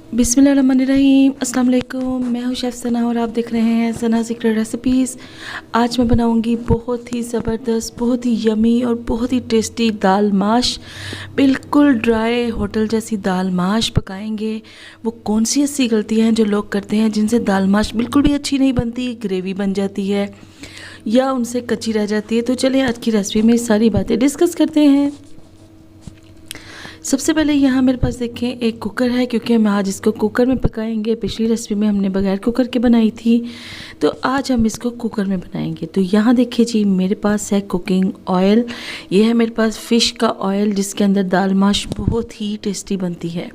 बिस्मिल्लाहिर्रहमानिर्रहीम। अस्सलाम वालेकुम। मैं हूँ शेफ़ सना और आप देख रहे हैं सना सीक्रेट रेसिपीज़। आज मैं बनाऊँगी बहुत ही ज़बरदस्त, बहुत ही यमी और बहुत ही टेस्टी दाल माश। बिल्कुल ड्राई होटल जैसी दाल माश पकाएंगे। वो कौन सी ऐसी गलतियाँ हैं जो लोग करते हैं जिनसे दाल माश बिल्कुल भी अच्छी नहीं बनती, ग्रेवी बन जाती है या उनसे कच्ची रह जाती है। तो चलिए आज की रेसिपी में सारी बातें डिस्कस करते हैं। सबसे पहले यहाँ मेरे पास देखें एक कुकर है, क्योंकि हम आज इसको कुकर में पकाएंगे। पिछली रेसिपी में हमने बगैर कुकर के बनाई थी, तो आज हम इसको कुकर में बनाएंगे। तो यहाँ देखिए जी, मेरे पास है कुकिंग ऑयल। ये है मेरे पास फ़िश का ऑयल, जिसके अंदर दाल माश बहुत ही टेस्टी बनती है।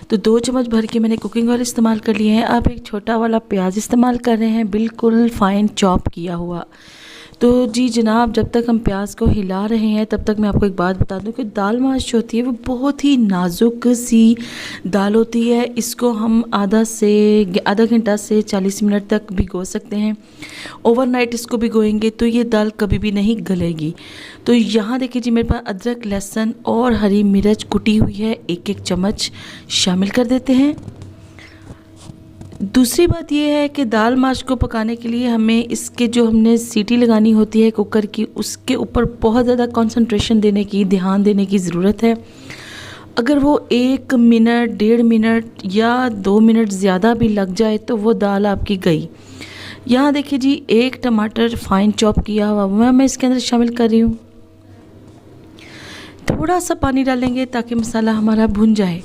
तो 2 चम्मच भर के मैंने कुकिंग ऑयल इस्तेमाल कर लिए हैं। आप एक छोटा वाला प्याज इस्तेमाल कर रहे हैं, बिल्कुल फ़ाइन चॉप किया हुआ। तो जी जनाब, जब तक हम प्याज को हिला रहे हैं तब तक मैं आपको एक बात बता दूं कि दाल माश जो होती है वो बहुत ही नाजुक सी दाल होती है। इसको हम आधा घंटा से 40 मिनट तक भिगो सकते हैं। ओवरनाइट इसको भिगोएंगे तो ये दाल कभी भी नहीं गलेगी। तो यहाँ देखिए जी, मेरे पास अदरक, लहसुन और हरी मिर्च कुटी हुई है, 1-1 चम्मच शामिल कर देते हैं। दूसरी बात यह है कि दाल माश को पकाने के लिए हमें इसके जो हमने सीटी लगानी होती है कुकर की, उसके ऊपर बहुत ज़्यादा कंसंट्रेशन देने की, ध्यान देने की ज़रूरत है। अगर वो 1 मिनट, 1.5 मिनट या 2 मिनट ज़्यादा भी लग जाए तो वो दाल आपकी गई। यहाँ देखिए जी, 1 टमाटर फाइन चॉप किया हुआ मैं इसके अंदर शामिल कर रही हूँ। थोड़ा सा पानी डालेंगे ताकि मसाला हमारा भुन जाए।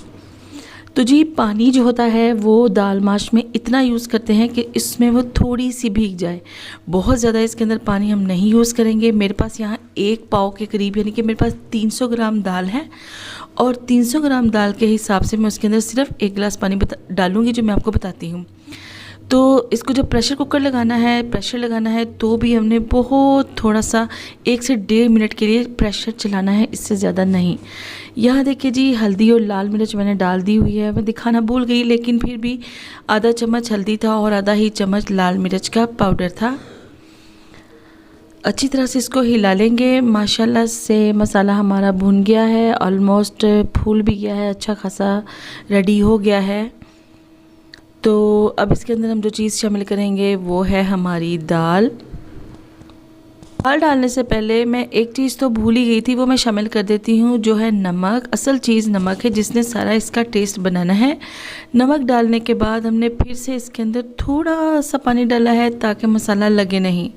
तो जी पानी जो होता है वो दाल माश में इतना यूज़ करते हैं कि इसमें वो थोड़ी सी भीग जाए। बहुत ज़्यादा इसके अंदर पानी हम नहीं यूज़ करेंगे। मेरे पास यहाँ 1 पाव के करीब, यानी कि मेरे पास 300 ग्राम दाल है, और 300 ग्राम दाल के हिसाब से मैं उसके अंदर सिर्फ 1 गिलास पानी डालूँगी, जो मैं आपको बताती हूँ। तो इसको जब प्रेशर कुकर लगाना है तो भी हमने बहुत थोड़ा सा 1 से 1.5 मिनट के लिए प्रेशर चलाना है, इससे ज़्यादा नहीं। यहाँ देखिए जी, हल्दी और लाल मिर्च मैंने डाल दी हुई है। मैं दिखाना भूल गई, लेकिन फिर भी आधा चम्मच हल्दी था और आधा ही चम्मच लाल मिर्च का पाउडर था। अच्छी तरह से इसको हिला लेंगे। माशाल्लाह से मसाला हमारा भुन गया है, ऑलमोस्ट फूल भी गया है, अच्छा खासा रेडी हो गया है। तो अब इसके अंदर हम जो चीज़ शामिल करेंगे वो है हमारी दाल। दाल डालने से पहले मैं एक चीज़ तो भूल ही गई थी, वो मैं शामिल कर देती हूँ, जो है नमक। असल चीज़ नमक है, जिसने सारा इसका टेस्ट बनाना है। नमक डालने के बाद हमने फिर से इसके अंदर थोड़ा सा पानी डाला है ताकि मसाला लगे नहीं।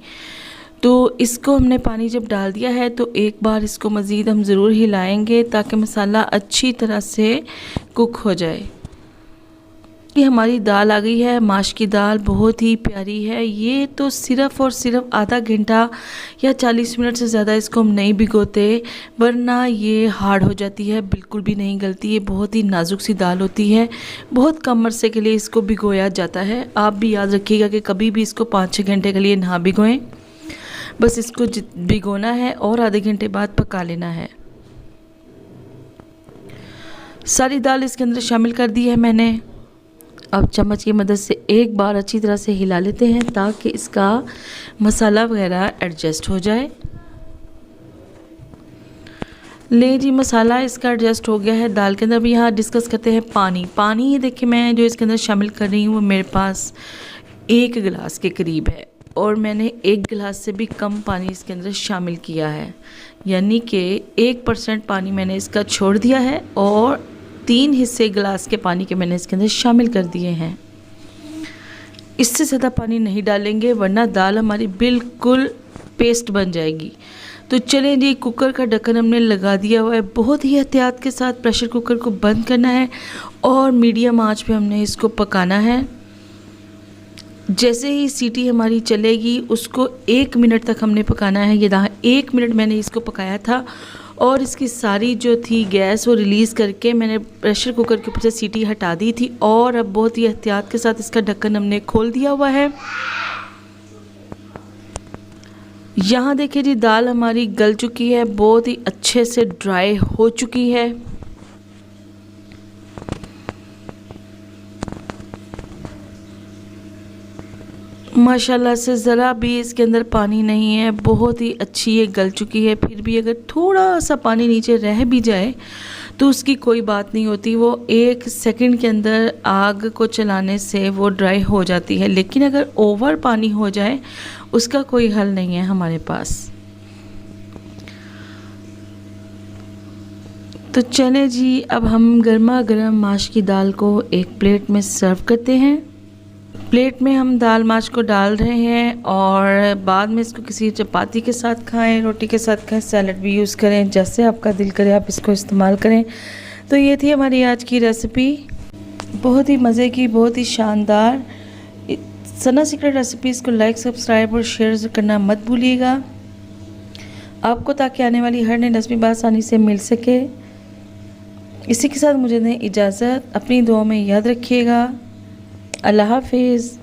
तो इसको हमने पानी जब डाल दिया है तो एक बार इसको मज़ीद हम ज़रूर हिलाएंगे ताकि मसाला अच्छी तरह से कुक हो जाए। ये हमारी दाल आ गई है, माश की दाल बहुत ही प्यारी है। ये तो सिर्फ़ और सिर्फ आधा घंटा या 40 मिनट से ज़्यादा इसको हम नहीं भिगोते, वरना ये हार्ड हो जाती है, बिल्कुल भी नहीं गलती। ये बहुत ही नाजुक सी दाल होती है। बहुत कम अरसे के लिए इसको भिगोया जाता है। आप भी याद रखिएगा कि कभी भी इसको 5-6 घंटे के लिए ना भिगोएं। बस इसको भिगोना है और आधे घंटे बाद पका लेना है। सारी दाल इसके अंदर शामिल कर दी है मैंने। अब चम्मच की मदद से एक बार अच्छी तरह से हिला लेते हैं ताकि इसका मसाला वगैरह एडजस्ट हो जाए। ले जी, मसाला इसका एडजस्ट हो गया है दाल के अंदर। अभी यहाँ डिस्कस करते हैं पानी देखिए, मैं जो इसके अंदर शामिल कर रही हूँ वो मेरे पास 1 गिलास के करीब है, और मैंने 1 गिलास से भी कम पानी इसके अंदर शामिल किया है, यानी कि 1% पानी मैंने इसका छोड़ दिया है और 3 हिस्से गिलास के पानी के मैंने इसके अंदर शामिल कर दिए हैं। इससे ज़्यादा पानी नहीं डालेंगे, वरना दाल हमारी बिल्कुल पेस्ट बन जाएगी। तो चलें जी, कुकर का ढक्कन हमने लगा दिया हुआ है। बहुत ही एहतियात के साथ प्रेशर कुकर को बंद करना है और मीडियम आंच पे हमने इसको पकाना है। जैसे ही सीटी हमारी चलेगी उसको 1 मिनट तक हमने पकाना है। ये 1 मिनट मैंने इसको पकाया था और इसकी सारी जो थी गैस वो रिलीज़ करके मैंने प्रेशर कुकर के ऊपर से सीटी हटा दी थी, और अब बहुत ही एहतियात के साथ इसका ढक्कन हमने खोल दिया हुआ है। यहाँ देखिए जी, दाल हमारी गल चुकी है, बहुत ही अच्छे से ड्राई हो चुकी है। माशाल्लाह से ज़रा भी इसके अंदर पानी नहीं है, बहुत ही अच्छी ये गल चुकी है। फिर भी अगर थोड़ा सा पानी नीचे रह भी जाए तो उसकी कोई बात नहीं होती, वो 1 सेकंड के अंदर आग को चलाने से वो ड्राई हो जाती है। लेकिन अगर ओवर पानी हो जाए उसका कोई हल नहीं है हमारे पास। तो चले जी, अब हम गर्मा गर्म माश की दाल को एक प्लेट में सर्व करते हैं। प्लेट में हम दाल माश को डाल रहे हैं और बाद में इसको किसी चपाती के साथ खाएं, रोटी के साथ खाएं, सैलड भी यूज़ करें, जैसे आपका दिल करे आप इसको इस्तेमाल करें। तो ये थी हमारी आज की रेसिपी, बहुत ही मज़े की, बहुत ही शानदार। सना सीक्रेट रेसिपीज़ को लाइक, सब्सक्राइब और शेयर करना मत भूलिएगा आपको, ताकि आने वाली हर नई रेसिपी आसानी से मिल सके। इसी के साथ मुझे दें इजाज़त, अपनी दुआ में याद रखिएगा। अल्लाह हाफिज़।